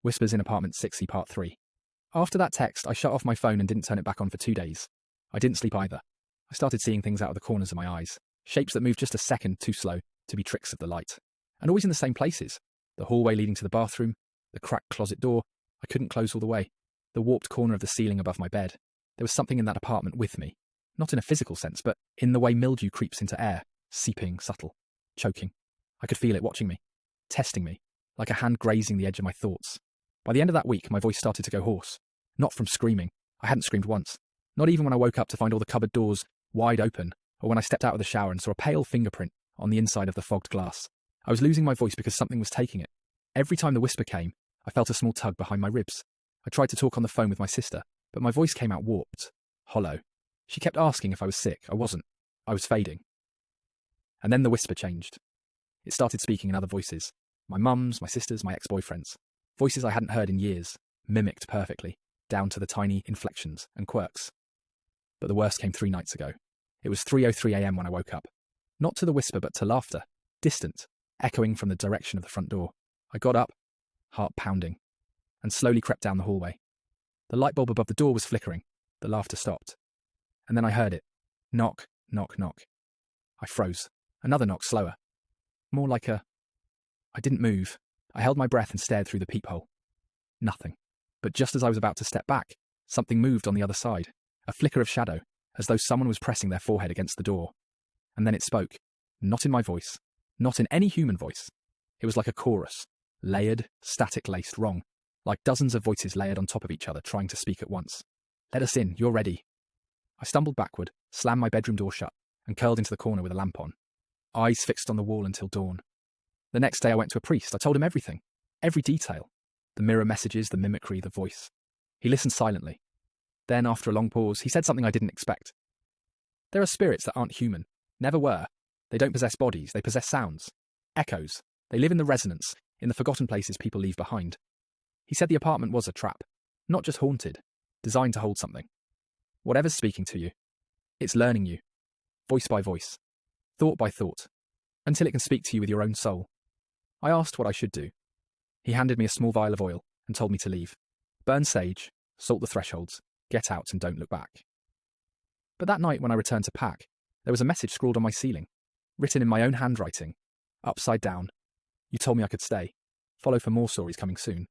Whispers in Apartment 60, Part 3. After that text, I shut off my phone and didn't turn it back on for 2 days. I didn't sleep either. I started seeing things out of the corners of my eyes, shapes that moved just a second too slow to be tricks of the light. And always in the same places. The hallway leading to the bathroom, the cracked closet door I couldn't close all the way, the warped corner of the ceiling above my bed. There was something in that apartment with me. Not in a physical sense, but in the way mildew creeps into air, seeping, subtle, choking. I could feel it watching me, testing me, like a hand grazing the edge of my thoughts. By the end of that week, my voice started to go hoarse. Not from screaming. I hadn't screamed once. Not even when I woke up to find all the cupboard doors wide open, or when I stepped out of the shower and saw a pale fingerprint on the inside of the fogged glass. I was losing my voice because something was taking it. Every time the whisper came, I felt a small tug behind my ribs. I tried to talk on the phone with my sister, but my voice came out warped, hollow. She kept asking if I was sick. I wasn't. I was fading. And then the whisper changed. It started speaking in other voices. My mum's, my sister's, my ex-boyfriend's. Voices I hadn't heard in years, mimicked perfectly, down to the tiny inflections and quirks. But the worst came 3 nights ago. It was 3:03 a.m. when I woke up. Not to the whisper, but to laughter, distant, echoing from the direction of the front door. I got up, heart pounding, and slowly crept down the hallway. The light bulb above the door was flickering. The laughter stopped. And then I heard it. Knock, knock, knock. I froze. Another knock, slower. More like a... I didn't move. I held my breath and stared through the peephole. Nothing. But just as I was about to step back, something moved on the other side. A flicker of shadow, as though someone was pressing their forehead against the door. And then it spoke. Not in my voice. Not in any human voice. It was like a chorus. Layered, static-laced, wrong. Like dozens of voices layered on top of each other, trying to speak at once. Let us in, you're ready. I stumbled backward, slammed my bedroom door shut, and curled into the corner with a lamp on. Eyes fixed on the wall until dawn. The next day I went to a priest. I told him everything. Every detail. The mirror messages, the mimicry, the voice. He listened silently. Then, after a long pause, he said something I didn't expect. There are spirits that aren't human. Never were. They don't possess bodies, they possess sounds. Echoes. They live in the resonance, in the forgotten places people leave behind. He said the apartment was a trap. Not just haunted. Designed to hold something. Whatever's speaking to you. It's learning you. Voice by voice. Thought by thought. Until it can speak to you with your own soul. I asked what I should do. He handed me a small vial of oil and told me to leave. Burn sage, salt the thresholds, get out and don't look back. But that night when I returned to pack, there was a message scrawled on my ceiling, written in my own handwriting, upside down. You told me I could stay. Follow for more stories coming soon.